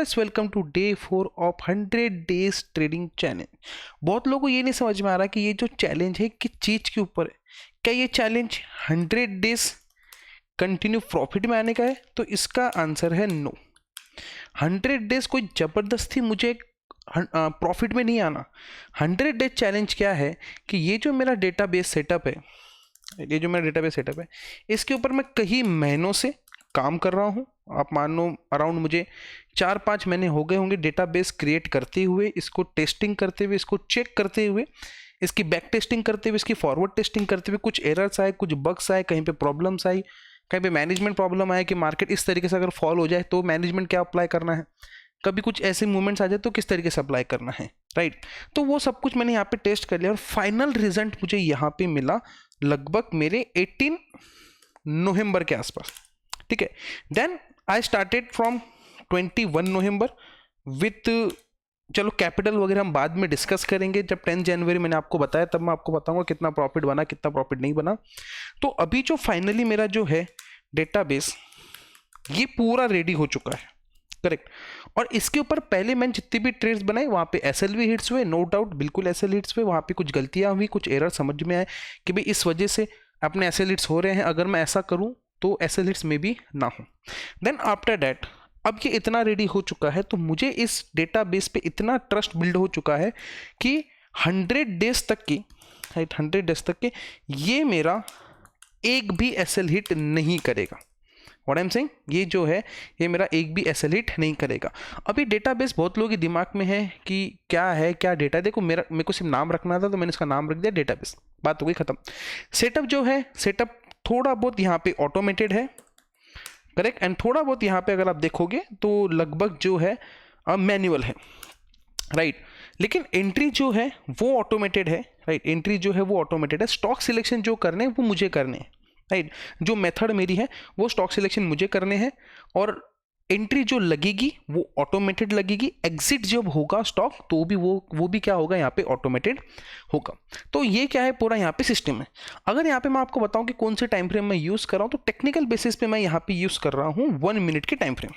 Guys, welcome to day 4 of 100 days trading challenge. बहुत लोगों को ये नहीं समझ में आ रहा कि ये जो चैलेंज है किस चीज़ के ऊपर है। क्या ये चैलेंज 100 डेज कंटिन्यू प्रॉफिट में आने का है? तो इसका आंसर है नो। 100 डेज कोई ज़बरदस्ती मुझे प्रॉफिट में नहीं आना। 100 डेज चैलेंज क्या है कि ये जो मेरा डेटाबेस सेटअप है, इसके ऊपर मैं कई महीनों से काम कर रहा हूँ। आप मान लो अराउंड मुझे 4-5 महीने हो गए होंगे डेटाबेस क्रिएट करते हुए, इसको टेस्टिंग करते हुए, इसको चेक करते हुए, इसकी बैक टेस्टिंग करते हुए, इसकी फॉरवर्ड टेस्टिंग करते हुए। कुछ एरर्स आए, कुछ बग्स आए, कहीं पे प्रॉब्लम्स आई, कहीं पे मैनेजमेंट प्रॉब्लम आया कि मार्केट इस तरीके से अगर फॉल हो जाए तो मैनेजमेंट क्या अप्लाई करना है, कभी कुछ ऐसे मूवमेंट्स आ जाए तो किस तरीके से अप्लाई करना है, राइट। तो वो सब कुछ मैंने यहाँ पे टेस्ट कर लिया और फाइनल रिजल्ट मुझे यहाँ पे मिला लगभग मेरे 18 नवंबर के आसपास, ठीक है। Then I started from 21 November with, चलो कैपिटल वगैरह हम बाद में डिस्कस करेंगे। जब 10 जनवरी मैंने आपको बताया तब मैं आपको बताऊंगा कितना प्रॉफिट बना, कितना प्रॉफिट नहीं बना। तो अभी जो फाइनली मेरा जो है डेटाबेस ये पूरा रेडी हो चुका है, करेक्ट। और इसके ऊपर पहले मैंने जितनी भी ट्रेड्स बनाए वहाँ पे एसएल भी हिट्स हुए, नो डाउट, बिल्कुल एसएल हिट्स हुए। वहाँ पे कुछ गलतियाँ हुई, कुछ एरर समझ में आए कि भाई इस वजह से अपने एसएल हिट्स हो रहे हैं, अगर मैं ऐसा करूँ तो एसएल हिट्स में भी ना हो। देन आफ्टर दैट अब ये इतना रेडी हो चुका है तो मुझे इस डेटाबेस पे इतना ट्रस्ट बिल्ड हो चुका है कि 100 डेज तक की, राइट, 100 डेज तक के ये मेरा एक भी एसएल हिट नहीं करेगा। व्हाट आई एम सेइंग, ये जो है ये मेरा एक भी एसएल हिट नहीं करेगा। अभी डेटाबेस बहुत लोगों के दिमाग में है कि क्या है, क्या डेटा है। देखो मेरे को सिर्फ नाम रखना था तो मैंने इसका नाम रख दिया डेटाबेस, बात हो गई खत्म। सेटअप जो है, सेटअप थोड़ा बहुत यहाँ पे ऑटोमेटेड है, करेक्ट, एंड थोड़ा बहुत यहाँ पे अगर आप देखोगे तो लगभग जो है मैनुअल है, राइट। लेकिन एंट्री जो है वो ऑटोमेटेड है, राइट। एंट्री जो है वो ऑटोमेटेड है। स्टॉक सिलेक्शन जो करने हैं वो मुझे करने हैं, राइट। जो मेथड मेरी है वो स्टॉक सिलेक्शन मुझे करने हैं और एंट्री जो लगेगी वो ऑटोमेटेड लगेगी। एग्जिट जब होगा स्टॉक तो भी वो भी क्या होगा, यहाँ पे ऑटोमेटेड होगा। तो ये क्या है, पूरा यहाँ पे सिस्टम है। अगर यहाँ पे मैं आपको बताऊं कि कौन से टाइम फ्रेम मैं यूज़ कर रहा हूँ तो टेक्निकल बेसिस पे मैं यहाँ पे यूज़ कर रहा हूँ 1 मिनट के टाइम फ्रेम।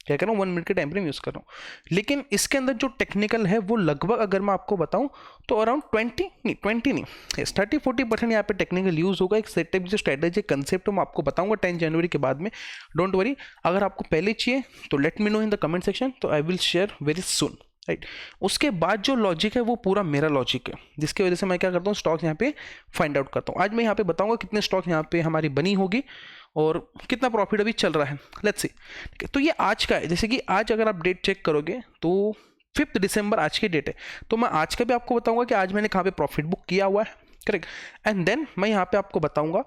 क्या कर रहा हूँ, 1 मिनट के टाइम फ्रेम यूज़ कर रहा हूँ। लेकिन इसके अंदर जो टेक्निकल है वो लगभग अगर मैं आपको बताऊँ तो अराउंड 30-40% यहाँ पे टेक्निकल यूज़ होगा। एक सेटअप जो स्ट्रेटेजी कंसेप्ट मैं आपको बताऊंगा 10 जनवरी के बाद में, डोंट वरी। अगर आपको पहले चाहिए तो let me know in the comment section, तो I will share very soon, right. उसके बाद जो लॉजिक है वो पूरा मेरा लॉजिक है, जिसकी वजह से मैं क्या करता हूँ, स्टॉक यहाँ पे फाइंड आउट करता हूँ। आज मैं यहाँ पे बताऊंगा कितने स्टॉक यहाँ पे हमारी बनी होगी और कितना प्रॉफिट अभी चल रहा है, लेट्स सी, ठीक है। तो ये आज का है, जैसे कि आज अगर आप डेट चेक करोगे तो 5 दिसंबर आज की डेट है, तो मैं आज का भी आपको बताऊंगा कि आज मैंने कहाँ पे प्रॉफिट बुक किया हुआ है, करेक्ट। एंड देन मैं यहाँ पे आपको बताऊंगा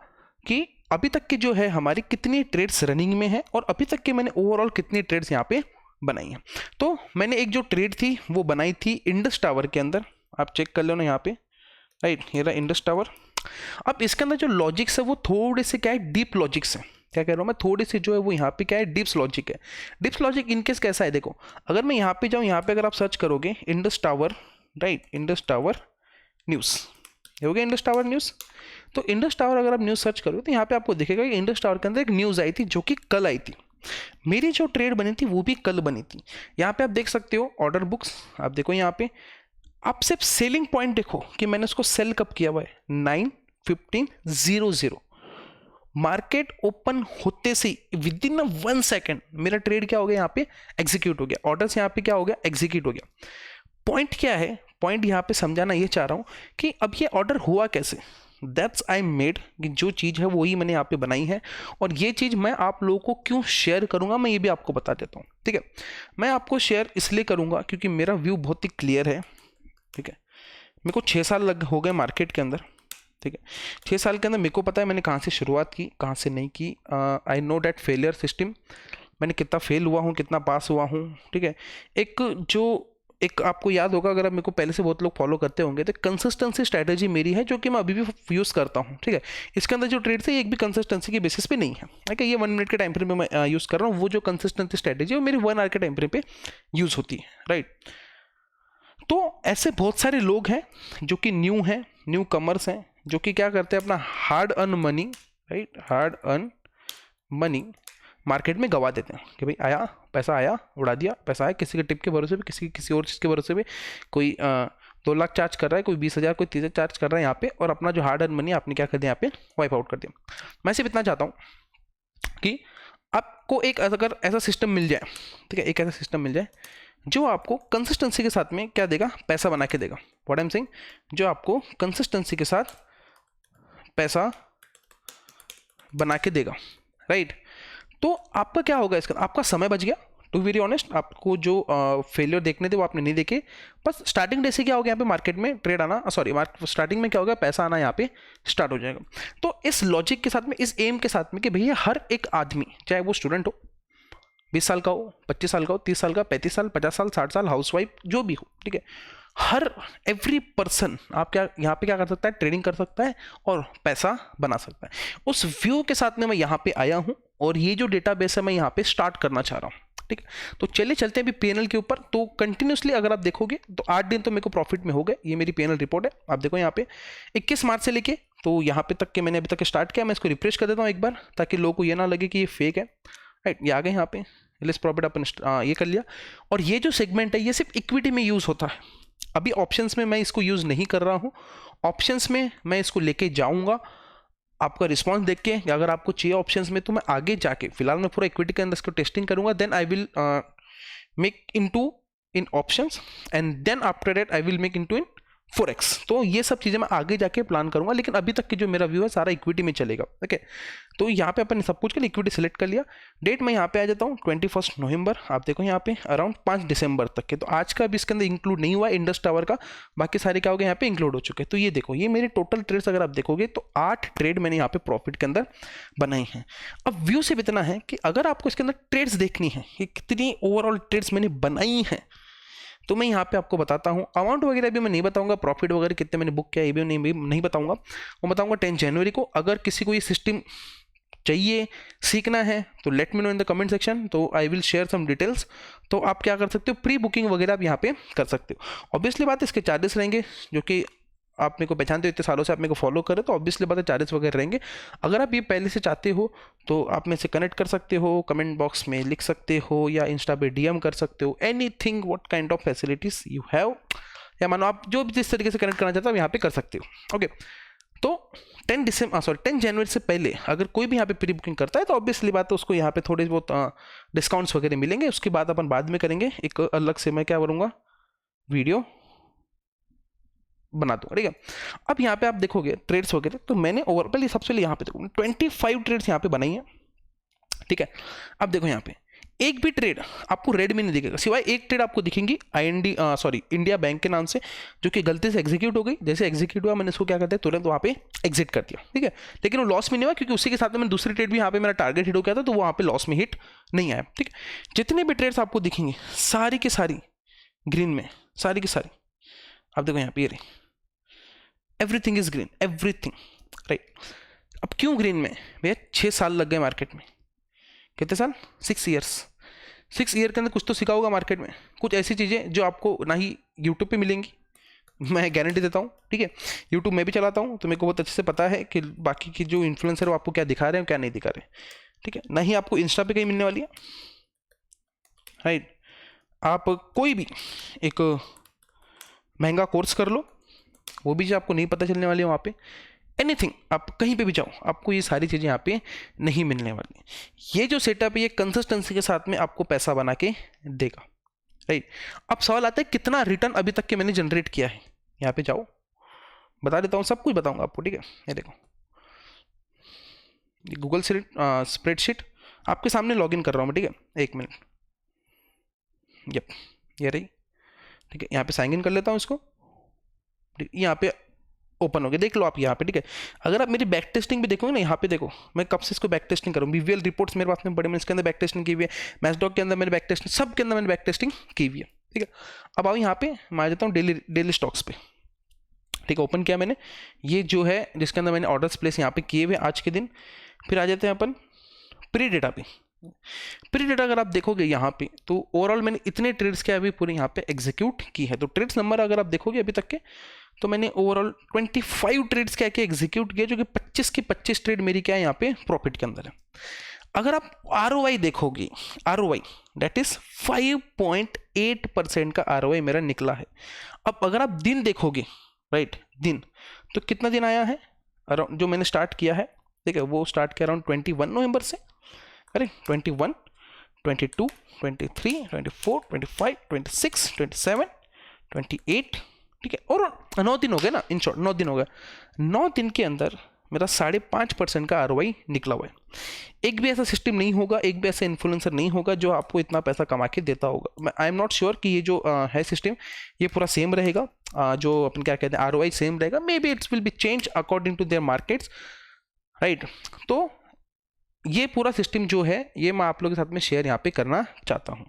कि अभी तक की जो है हमारी कितनी ट्रेड्स रनिंग में है और अभी तक के मैंने ओवरऑल कितनी ट्रेड्स यहाँ पे बनाई है। तो मैंने एक जो ट्रेड थी वो बनाई थी इंडस टावर के अंदर, आप चेक कर लो ना यहाँ पे, राइट, ये रहा इंडस टावर। अब इसके अंदर जो लॉजिक्स है वो थोड़े से क्या है, डीप लॉजिक्स है। क्या कह रहा हूँ मैं, थोड़ी सी जो है वो यहाँ पे क्या है, डिप्स लॉजिक है। डिप्स लॉजिक इनकेस कैसा है, देखो अगर मैं यहाँ पे जाऊँ, यहाँ पे अगर आप सर्च करोगे Indus tower, right, Indus tower news, ये हो गया इंडस टावर न्यूज़। तो इंडस टावर अगर आप न्यूज़ सर्च करोगे तो यहाँ पे आपको दिखेगा कि इंडस टावर के अंदर एक न्यूज़ आई थी जो कि कल आई थी। मेरी जो ट्रेड बनी थी वो भी कल बनी थी। यहाँ पे आप देख सकते हो ऑर्डर बुक्स, आप देखो यहाँ पे, आप सिर्फ सेलिंग पॉइंट देखो कि मैंने उसको सेल कब किया हुआ है, 9:15:00। मार्केट ओपन होते से विद इन 1 सेकेंड मेरा ट्रेड क्या हो गया, यहाँ पे एग्जीक्यूट हो गया। ऑर्डर्स यहाँ पे क्या हो गया, एग्जीक्यूट हो गया। पॉइंट क्या है, पॉइंट यहाँ पे समझाना ये चाह रहा हूँ कि अब ये ऑर्डर हुआ कैसे, दैट्स आई मेड, कि जो चीज़ है वही मैंने यहाँ पे बनाई है और ये चीज़ मैं आप लोगों को क्यों शेयर करूँगा मैं ये भी आपको बता देता हूँ, ठीक है। मैं आपको शेयर इसलिए करूँगा क्योंकि मेरा व्यू बहुत ही क्लियर है, ठीक है। मेरे को 6 साल हो गए मार्केट के अंदर, ठीक है। 6 साल के अंदर मेरे को पता है मैंने कहाँ से शुरुआत की, कहाँ से नहीं की। I know that failure system, मैंने कितना फेल हुआ हूँ, कितना पास हुआ हूँ, ठीक है। एक आपको याद होगा, अगर आप मेरे को पहले से बहुत लोग फॉलो करते होंगे, तो कंसिस्टेंसी स्ट्रैटेजी मेरी है जो कि मैं अभी भी यूज़ करता हूँ, ठीक है। इसके अंदर जो ट्रेड है एक भी कंसिस्टेंसी के बेसिस पे नहीं है, ठीक है। ये 1 मिनट के टाइम फ्रेम में मैं यूज़ कर रहा हूँ। वो जो कंसिस्टेंसी स्ट्रैटेजी है वो मेरी 1 आवर के टाइम फ्रेम पे यूज़ होती है, राइट। तो ऐसे बहुत सारे लोग हैं जो कि न्यू कमर्स हैं, जो कि क्या करते हैं, अपना hard earn money, right, hard earn money market में गवा देते हैं कि भाई आया पैसा, आया उड़ा दिया, पैसा आया किसी के टिप के भरोसे पे, किसी और चीज़ के भरोसे पे, कोई 2 लाख चार्ज कर रहा है, कोई 20,000, कोई 30,000 चार्ज कर रहा है यहाँ पे, और अपना जो हार्ड अर्न मनी आपने क्या कर दिया यहाँ पे वाइप आउट कर दिया। मैं सिर्फ इतना चाहता हूँ कि आपको एक अगर ऐसा सिस्टम मिल जाए, ठीक है, एक ऐसा सिस्टम मिल जाए जो आपको कंसिस्टेंसी के साथ में क्या देगा, पैसा बना के देगा। व्हाट आई एम सेइंग, जो आपको कंसिस्टेंसी के साथ पैसा बना के देगा, राइट। तो आपका क्या होगा इसका, आपका समय बच गया। टू वेरी ऑनेस्ट, आपको जो फेलियर देखने थे वो आपने नहीं देखे, बस स्टार्टिंग डे से क्या हो गया यहाँ पे मार्केट में ट्रेड आना, सॉरी स्टार्टिंग में क्या हो गया, पैसा आना यहाँ पे स्टार्ट हो जाएगा। तो इस लॉजिक के साथ में, इस एम के साथ में कि भैया हर एक आदमी, चाहे वो स्टूडेंट हो, 20 साल का हो, 25 साल का हो, 30 साल का, 35 साल, 50 साल, 60 साल, हाउसवाइफ जो भी हो, ठीक है, हर एवरी पर्सन आप क्या यहाँ पे क्या कर सकता है, ट्रेडिंग कर सकता है और पैसा बना सकता है। उस व्यू के साथ में मैं यहाँ पे आया हूँ और ये जो डेटाबेस है मैं यहाँ पे स्टार्ट करना चाह रहा हूँ, ठीक है। तो चलिए चलते हैं अभी पीएनएल के ऊपर। तो कंटिन्यूसली अगर आप देखोगे तो 8 दिन तो मेरे को प्रॉफिट में हो गए। ये मेरी पीएनएल रिपोर्ट है, आप देखो यहाँ पे 21 मार्च से लेके तो यहाँ पे तक के मैंने अभी तक स्टार्ट किया। मैं इसको रिफ्रेश कर देता हूँ एक बार ताकि लोगों को ये ना लगे कि ये फेक है, राइट। ये आ गए यहाँ पे लेस प्रॉफिट अपन ये कर लिया। और ये जो सेगमेंट है ये सिर्फ इक्विटी में यूज होता है। अभी ऑप्शंस में मैं इसको यूज नहीं कर रहा हूँ, ऑप्शंस में मैं इसको लेके जाऊंगा। आपका रिस्पांस देख के अगर आपको चाहिए ऑप्शंस में तो मैं आगे जाके, फिलहाल मैं पूरा इक्विटी के अंदर इसको टेस्टिंग करूंगा, then I will make into in options and then after that I will make into in forex. तो ये सब चीज़ें मैं आगे जाके प्लान करूंगा, लेकिन अभी तक की जो मेरा व्यू है सारा इक्विटी में चलेगा, ओके। तो यहाँ पे अपन सब कुछ के लिए इक्विटी सेलेक्ट कर लिया। डेट मैं यहाँ पे आ जाता हूँ 21 नवंबर, आप देखो यहाँ पे अराउंड 5 दिसंबर तक के। तो आज का भी इसके अंदर इंक्लूड नहीं हुआ इंडस टावर का, बाकी सारे क्या हो गए यहाँ पे इंक्लूड हो चुके हैं। तो ये देखो, ये मेरे टोटल ट्रेड्स अगर आप देखोगे तो 8 ट्रेड मैंने यहाँ पे प्रॉफिट के अंदर बनाई हैं। अब व्यू से इतना है कि अगर आपको इसके अंदर ट्रेड्स देखनी है कि कितनी ओवरऑल ट्रेड्स मैंने बनाई हैं, तो मैं यहाँ पे आपको बताता हूँ। अमाउंट वगैरह भी मैं नहीं बताऊंगा, प्रॉफिट वगैरह कितने मैंने बुक किया ये भी नहीं बताऊंगा, वो बताऊंगा 10 जनवरी को। अगर किसी को ये सिस्टम चाहिए, सीखना है तो let me know in the comment section, तो I will share some details. तो आप क्या कर सकते हो, प्री बुकिंग वगैरह आप यहाँ पे कर सकते हो। ऑब्वियसली बात है इसके चार्जेस रहेंगे, जो कि आप मेरे को पहचानते हो, इतने सालों से आप मेरे को फॉलो करें तो ऑब्वियसली बात है चार्जेस वगैरह रहेंगे। अगर आप ये पहले से चाहते हो तो आप मेरे से कनेक्ट कर सकते हो, कमेंट बॉक्स में लिख सकते हो या इंस्टा पे डीएम कर सकते हो, anything what kind of facilities you have, या मानो आप जो भी जिस तरीके से कनेक्ट करना चाहते हो यहाँ पे कर सकते हो, ओके। तो 10 जनवरी से पहले अगर कोई भी यहाँ पे प्री बुकिंग करता है तो ऑब्वियसली बात है उसको यहाँ पे थोड़े बहुत डिस्काउंट्स वगैरह मिलेंगे। उसके बाद अपन बाद में करेंगे, एक अलग से मैं क्या करूँगा, वीडियो बना दूंगा, ठीक है। अब यहाँ पे आप देखोगे ट्रेड्स वगैरह, तो मैंने ओवरऑल सबसे पहले यहाँ पे देखो 25 ट्रेड्स यहाँ पे बनाई है, ठीक है। अब देखो यहाँ पे एक भी ट्रेड आपको रेड में नहीं दिखेगा, सिवाय एक ट्रेड आपको दिखेंगी इंडिया बैंक के नाम से, जो कि गलती से एग्जीक्यूट हो गई। जैसे एग्जीक्यूट हुआ मैंने उसको क्या करते हैं तुरंत वहाँ पे एग्जिट कर दिया, ठीक है। लेकिन वो लॉस में नहीं हुआ क्योंकि उसी के साथ में मैंने दूसरी ट्रेड भी यहाँ पे मेरा टारगेट हिट हो गया था, तो वहाँ पे लॉस में हिट नहीं आया, ठीक है। जितने भी ट्रेड्स आपको दिखेंगे सारी की सारी ग्रीन में, सारी की सारी आप देखो यहाँ पे ये रही, everything is green, everything, right. अब क्यों ग्रीन में भैया, 6 साल लग गए मार्केट में। कितने साल, 6 ईयर्स। 6 ईयर के अंदर कुछ तो सीखा होगा मार्केट में, कुछ ऐसी चीज़ें जो आपको ना ही यूट्यूब पे मिलेंगी, मैं गारंटी देता हूँ, ठीक है। यूट्यूब मैं भी चलाता हूँ तो मेरे को बहुत अच्छे से पता है कि बाकी की जो इन्फ्लुएंसर वो आपको क्या दिखा रहे हैं क्या नहीं दिखा रहे, ठीक है। ना ही आपको इंस्टा पे कहीं मिलने वाली है, राइट। आप कोई भी एक महंगा कोर्स कर लो, वो भी जो आपको नहीं पता चलने वाली है वहाँ पे, एनीथिंग आप कहीं पे भी जाओ आपको ये सारी चीज़ें यहाँ पे नहीं मिलने वाली। ये जो सेटअप है ये कंसिस्टेंसी के साथ में आपको पैसा बना के देगा, राइट। अब सवाल आता है कितना रिटर्न अभी तक के मैंने जनरेट किया है। यहाँ पे जाओ, बता देता हूँ, सब कुछ बताऊँगा आपको, ठीक है। ये देखो गूगल स्प्रेडशीट आपके सामने लॉगिन कर रहा हूँ मैं, ठीक है। 1 मिनट, यप ये रही, ठीक है। यहाँ पे साइन इन कर लेता हूँ इसको, यहाँ पे ओपन हो गया, देख लो आप यहाँ पे, ठीक है। अगर आप मेरी बैक टेस्टिंग भी देखोगे ना, यहाँ पे देखो मैं कब से इसको बैक टेस्टिंग करूँ। बीवीएल रिपोर्ट्स मेरे पास में बड़े, मैंने इसके अंदर बैक टेस्टिंग की हुई है, मैचडॉग के अंदर मैंने बैक टेस्टिंग, सब के अंदर मैंने बैक टेस्टिंग की हुई है, ठीक है। अब आओ यहाँ पे मैं आ जाता हूँ डेली स्टॉक्स पे, ठीक है। ओपन किया मैंने, ये जो है जिसके अंदर मैंने ऑर्डर्स प्लेस यहाँ पे किए हुए आज के दिन। फिर आ जाते हैं अपन प्री डेटा पे। प्री डेटा अगर आप देखोगे यहाँ पे तो ओवरऑल मैंने इतने ट्रेड्स के अभी पूरे यहाँ पे एग्जीक्यूट की है। तो ट्रेड्स नंबर अगर आप देखोगे अभी तक के, तो मैंने ओवरऑल 25 ट्रेड्स क्या एग्जीक्यूट किए, जो कि 25 की 25 ट्रेड मेरी क्या है यहाँ पे प्रॉफिट के अंदर है। अगर आप ROI देखोगे, ROI दैट इज 5.8% का ROI मेरा निकला है। अब अगर आप दिन देखोगे, राइट, दिन, तो कितना दिन आया है अराउंड, जो मैंने स्टार्ट किया है, ठीक है, वो स्टार्ट किया अराउंड 21 नवंबर से, करेक्ट, 21, 22, 23, 24, 25, 26, 27, 28, ठीक है, और 9 दिन हो गए ना, इन शॉर्ट 9 दिन हो गए। 9 दिन के अंदर मेरा 5.5% का ROI निकला हुआ है। एक भी ऐसा सिस्टम नहीं होगा, एक भी ऐसा इन्फ्लुएंसर नहीं होगा जो आपको इतना पैसा कमा के देता होगा। आई एम नॉट श्योर कि ये जो है सिस्टम, ये पूरा सेम रहेगा, जो अपन क्या कहते हैं ROI सेम रहेगा, maybe it's will be change according to their markets, right. तो ये पूरा सिस्टम जो है, ये मैं आप लोगों के साथ में शेयर यहाँ पे करना चाहता हूँ।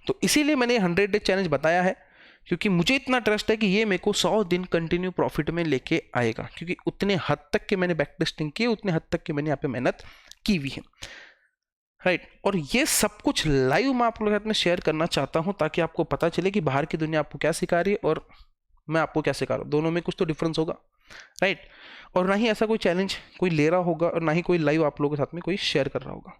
तो इसीलिए मैंने 100 डे चैलेंज बताया है, क्योंकि मुझे इतना ट्रस्ट है कि ये मेरे को 100 दिन कंटिन्यू प्रॉफिट में लेके आएगा, क्योंकि उतने हद तक के मैंने बैक टेस्टिंग की, उतने हद तक के मैंने यहाँ पे मेहनत की हुई है, राइट। और ये सब कुछ लाइव मैं आप लोगों के साथ में शेयर करना चाहता हूँ, ताकि आपको पता चले कि बाहर की दुनिया आपको क्या सिखा रही है और मैं आपको क्या सिखा रहा हूँ, दोनों में कुछ तो डिफरेंस होगा, राइट। और ना ही ऐसा कोई चैलेंज कोई ले रहा होगा, और ना ही कोई लाइव आप लोगों के साथ में कोई शेयर कर रहा होगा।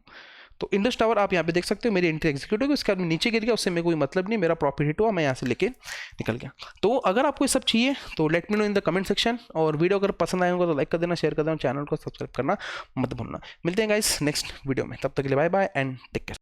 तो इंडस टावर आप यहाँ पे देख सकते हो, मेरी एंट्री एग्जीक्यूट होगी, उसके बाद नीचे गिर गया, उससे मेरे कोई मतलब नहीं, मेरा प्रॉफिट हिट हुआ, मैं यहाँ से लेके निकल गया। तो अगर आपको ये सब चाहिए तो let me know in the comment section, और वीडियो अगर पसंद आएगा तो लाइक कर देना, शेयर कर देना, चैनल को सब्सक्राइब करना मत भूलना। मिलते हैं गाइस नेक्स्ट वीडियो में, तब तक के लिए bye bye and take care.